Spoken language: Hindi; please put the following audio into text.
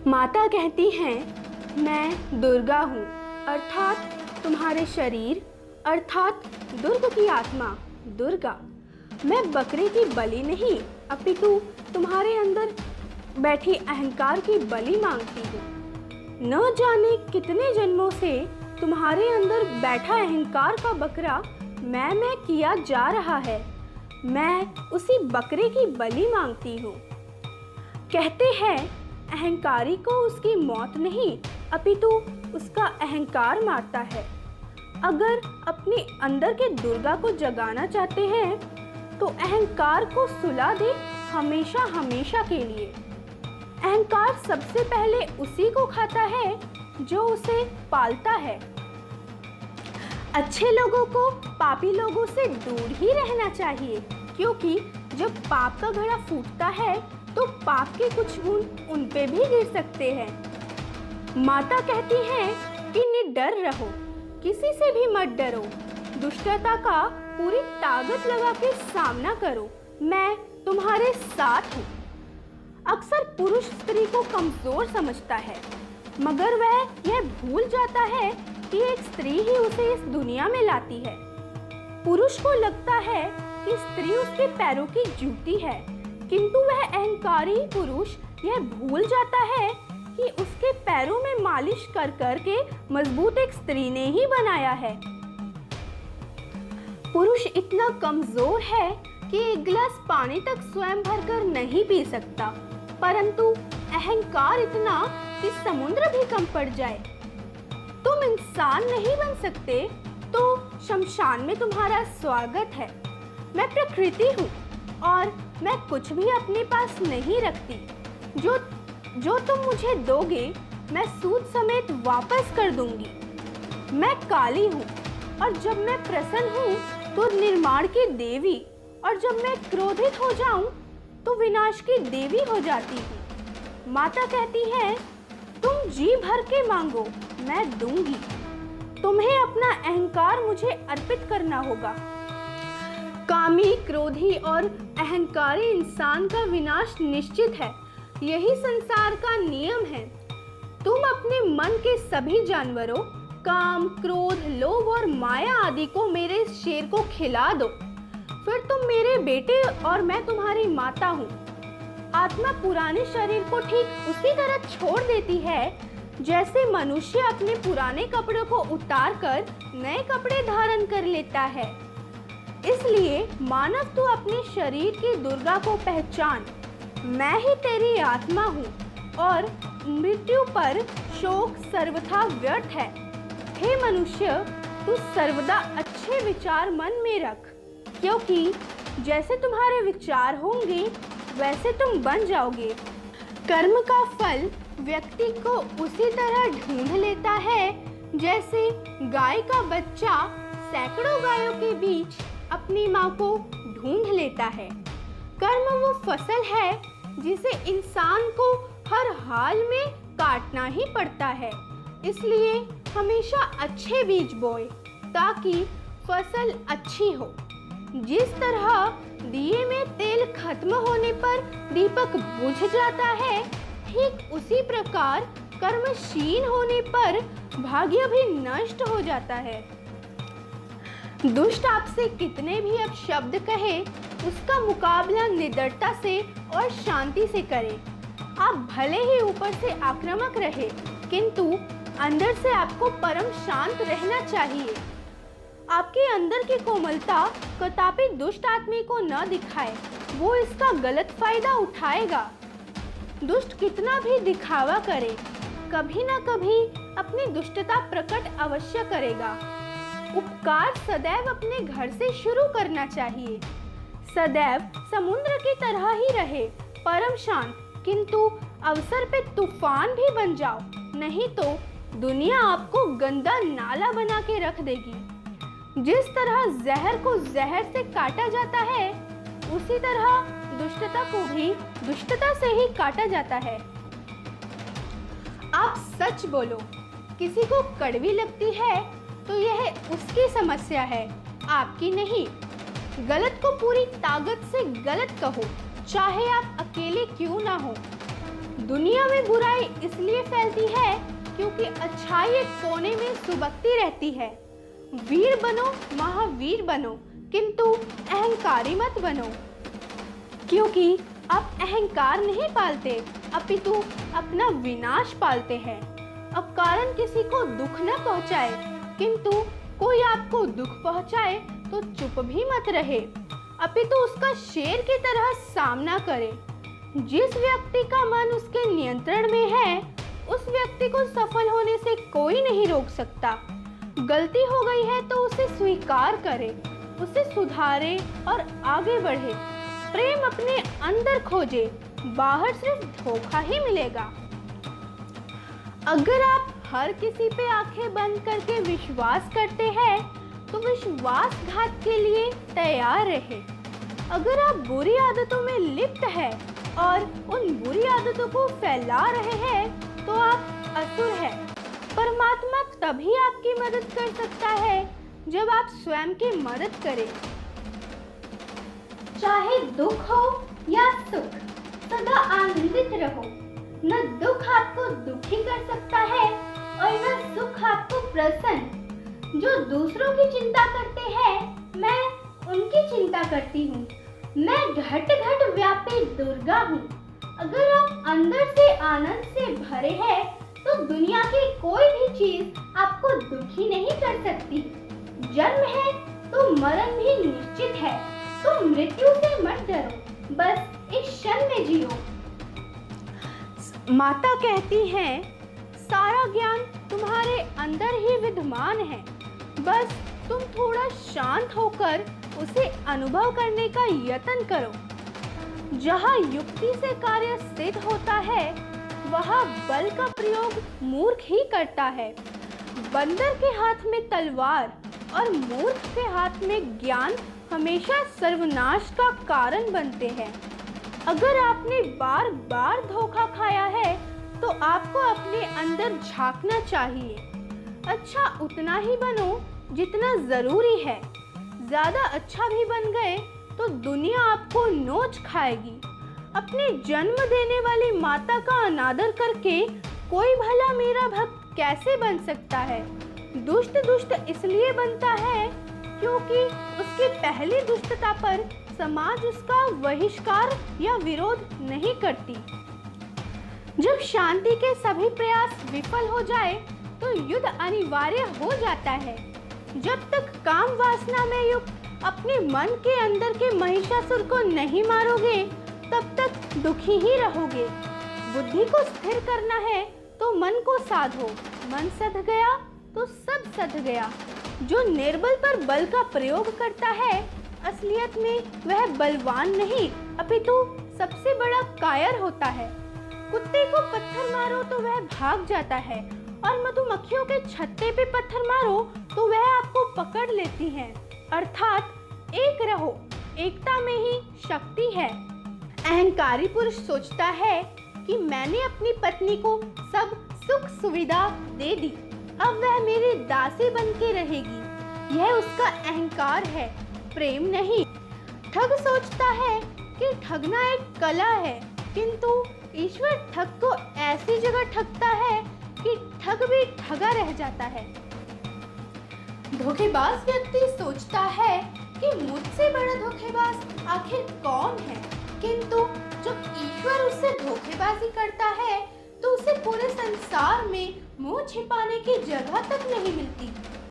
माता कहती हैं, मैं दुर्गा हूँ, अर्थात तुम्हारे शरीर, अर्थात दुर्ग की आत्मा दुर्गा। मैं बकरे की बलि नहीं, अपितु तुम्हारे अंदर बैठी अहंकार की बलि मांगती हूँ। न जाने कितने जन्मों से तुम्हारे अंदर बैठा अहंकार का बकरा मैं किया जा रहा है। मैं उसी बकरे की बलि मांगती हूँ। कहते हैं अहंकारी को उसकी मौत नहीं, अपितु उसका अहंकार मारता है। अगर अपने अंदर के दुर्गा को जगाना चाहते हैं तो अहंकार को सुला दे हमेशा हमेशा के लिए। अहंकार सबसे पहले उसी को खाता है जो उसे पालता है। अच्छे लोगों को पापी लोगों से दूर ही रहना चाहिए, क्योंकि जब पाप का घड़ा फूटता है तो पाप के कुछ बूंद उन पे भी गिर सकते हैं। माता कहती है कि निडर रहो, किसी से भी मत डरो, दुष्टता का पूरी ताकत लगा के सामना करो, मैं तुम्हारे साथ हूँ। अक्सर पुरुष स्त्री को कमजोर समझता है, मगर वह यह भूल जाता है कि एक स्त्री ही उसे इस दुनिया में लाती है। पुरुष को लगता है कि स्त्री उसके पैरों की जूती है, किंतु वह अहंकारी पुरुष यह भूल जाता है कि उसके पैरों में मालिश कर कर के मजबूत एक स्त्री ने ही बनाया है। पुरुष इतना कमजोर है कि एक गिलास पानी तक स्वयं भरकर नहीं पी सकता, परंतु अहंकार इतना कि समुद्र भी कम पड़ जाए। तुम इंसान नहीं बन सकते तो शमशान में तुम्हारा स्वागत है। मैं प्रकृति हूँ और मैं कुछ भी अपने पास नहीं रखती। जो तुम मुझे दोगे मैं सूद समेत वापस कर दूंगी। मैं काली हूँ और जब मैं प्रसन्न हूँ तो निर्माण की देवी, और जब मैं क्रोधित हो जाऊं तो विनाश की देवी हो जाती हूँ। माता कहती है तुम जी भर के मांगो, मैं दूंगी। तुम्हें अपना अहंकार मुझे अर्पित करना होगा। कामी, क्रोधी और अहंकारी इंसान का विनाश निश्चित है, यही संसार का नियम है। तुम अपने मन के सभी जानवरों, काम, क्रोध, लोभ और माया आदि को मेरे शेर को खिला दो, फिर तुम मेरे बेटे और मैं तुम्हारी माता हूँ। आत्मा पुराने शरीर को ठीक उसी तरह छोड़ देती है जैसे मनुष्य अपने पुराने कपड़ों को उतार कर नए कपड़े धारण कर लेता है। इसलिए मानव तू अपने शरीर की दुर्गा को पहचान। मैं ही तेरी आत्मा हूँ और मृत्यु पर शोक सर्वथा व्यर्थ है। हे मनुष्य, तू सर्वदा अच्छे विचार मन में रख, क्योंकि जैसे तुम्हारे विचार होंगे वैसे तुम बन जाओगे। कर्म का फल व्यक्ति को उसी तरह ढूंढ लेता है जैसे गाय का बच्चा सैकड़ों गायों के बीच अपनी माँ को ढूंढ लेता है। कर्म वो फसल है जिसे इंसान को हर हाल में काटना ही पड़ता है। इसलिए हमेशा अच्छे बीज बोए ताकि फसल अच्छी हो। जिस तरह दिए में तेल खत्म होने पर दीपक बुझ जाता है, ठीक उसी प्रकार कर्म क्षीण होने पर भाग्य भी नष्ट हो जाता है। दुष्ट आपसे कितने भी अपशब्द कहे, उसका मुकाबला निडरता से और शांति से करें। आप भले ही ऊपर से आक्रामक रहे, किंतु अंदर से आपको परम शांत रहना चाहिए। आपके अंदर की कोमलता कदापि दुष्ट आदमी को न दिखाए, वो इसका गलत फायदा उठाएगा। दुष्ट कितना भी दिखावा करे, कभी ना कभी अपनी दुष्टता प्रकट अवश्य करेगा। उपकार सदैव अपने घर से शुरू करना चाहिए। सदैव समुद्र की तरह ही रहे, परम शांत, किंतु अवसर पे तूफान भी बन जाओ, नहीं तो दुनिया आपको गंदा नाला बना के रख देगी। जिस तरह जहर को जहर से काटा जाता है, उसी तरह दुष्टता को भी दुष्टता से ही काटा जाता है। आप सच बोलो, किसी को कड़वी लगती है तो यह उसकी समस्या है, आपकी नहीं। गलत को पूरी ताकत से गलत कहो, चाहे आप अकेले क्यों ना हो। दुनिया में बुराई इसलिए फैलती है क्योंकि अच्छाई एक कोने में सुबकती रहती है। वीर बनो, महावीर बनो, किंतु अहंकारी मत बनो, क्योंकि आप अहंकार नहीं पालते अपितु अपना विनाश पालते हैं। अब कारण किसी को दुख न पहुंचाए, किंतु कोई आपको दुख पहुंचाए तो चुप भी मत रहे, अपितु उसका शेर की तरह सामना करे। जिस व्यक्ति का मन उसके नियंत्रण में है, उस व्यक्ति को सफल होने से कोई नहीं रोक सकता। गलती हो गई है तो उसे स्वीकार करे, उसे सुधारे और आगे बढ़े। प्रेम अपने अंदर खोजे, बाहर सिर्फ धोखा ही मिलेगा। अगर आप हर किसी पे आंखें बंद करके विश्वास करते हैं तो विश्वासघात के लिए तैयार रहे। अगर आप बुरी आदतों में लिप्त हैं और उन बुरी आदतों को फैला रहे हैं तो आप असुर हैं। परमात्मा तभी आपकी मदद कर सकता है जब आप स्वयं की मदद करें। चाहे दुख हो या सुख, सदा आनंदित रहो। न दुख आपको दुखी कर सकता है और न सुख आपको प्रसन्न। जो दूसरों की चिंता करते हैं, मैं उनकी चिंता करती हूँ। मैं घट घट व्यापी दुर्गा हूँ। अगर आप अंदर से आनंद से भरे हैं तो दुनिया की कोई भी चीज आपको दुखी नहीं कर सकती। जन्म है तो मरण भी निश्चित है, तो मृत्यु से मत डरो, बस एक क्षण में जियो। माता कहती हैं, सारा ज्ञान तुम्हारे अंदर ही विद्यमान है, बस तुम थोड़ा शांत होकर उसे अनुभव करने का यत्न करो। जहाँ युक्ति से कार्य सिद्ध होता है, वहाँ बल का प्रयोग मूर्ख ही करता है। बंदर के हाथ में तलवार और मूर्ख के हाथ में ज्ञान हमेशा सर्वनाश का कारण बनते हैं। अगर आपने बार बार धोखा खाया है तो आपको अपने अंदर झांकना चाहिए। अच्छा उतना ही बनो जितना जरूरी है। ज्यादा अच्छा भी बन गए तो दुनिया आपको नोच खाएगी। अपने जन्म देने वाली माता का अनादर करके कोई भला मेरा भक्त कैसे बन सकता है? दुष्ट दुष्ट इसलिए बनता है क्योंकि उसकी पहली दुष्टता पर समाज उसका बहिष्कार या विरोध नहीं करती। जब शांति के सभी प्रयास विफल हो जाए तो युद्ध अनिवार्य हो जाता है। जब तक काम वासना में युक्त अपने मन के अंदर के महिषासुर को नहीं मारोगे, तब तक दुखी ही रहोगे। बुद्धि को स्थिर करना है तो मन को साधो। मन सध गया तो सब सध गया। जो निर्बल पर बल का प्रयोग करता है, असलियत में वह बलवान नहीं अपितु सबसे बड़ा कायर होता है। कुत्ते को पत्थर मारो तो वह भाग जाता है और मधुमक्खियों के छत्ते पे पत्थर मारो तो वह आपको पकड़ लेती हैं। अर्थात एक रहो, एकता में ही शक्ति है। अहंकारी पुरुष सोचता है कि मैंने अपनी पत्नी को सब सुख सुविधा दे दी, अब वह मेरी दासी बन के रहेगी। यह उसका अहंकार है, प्रेम नहीं। ठग सोचता है कि ठगना एक कला है, किंतु ईश्वर ठग को ऐसी जगह ठगता है कि ठग भी ठगा रह जाता है। धोखेबाज व्यक्ति सोचता है कि मुझसे बड़ा धोखेबाज आखिर कौन है, किंतु जब ईश्वर उससे धोखेबाजी करता है तो उसे पूरे संसार में मुंह छिपाने की जगह तक नहीं मिलती।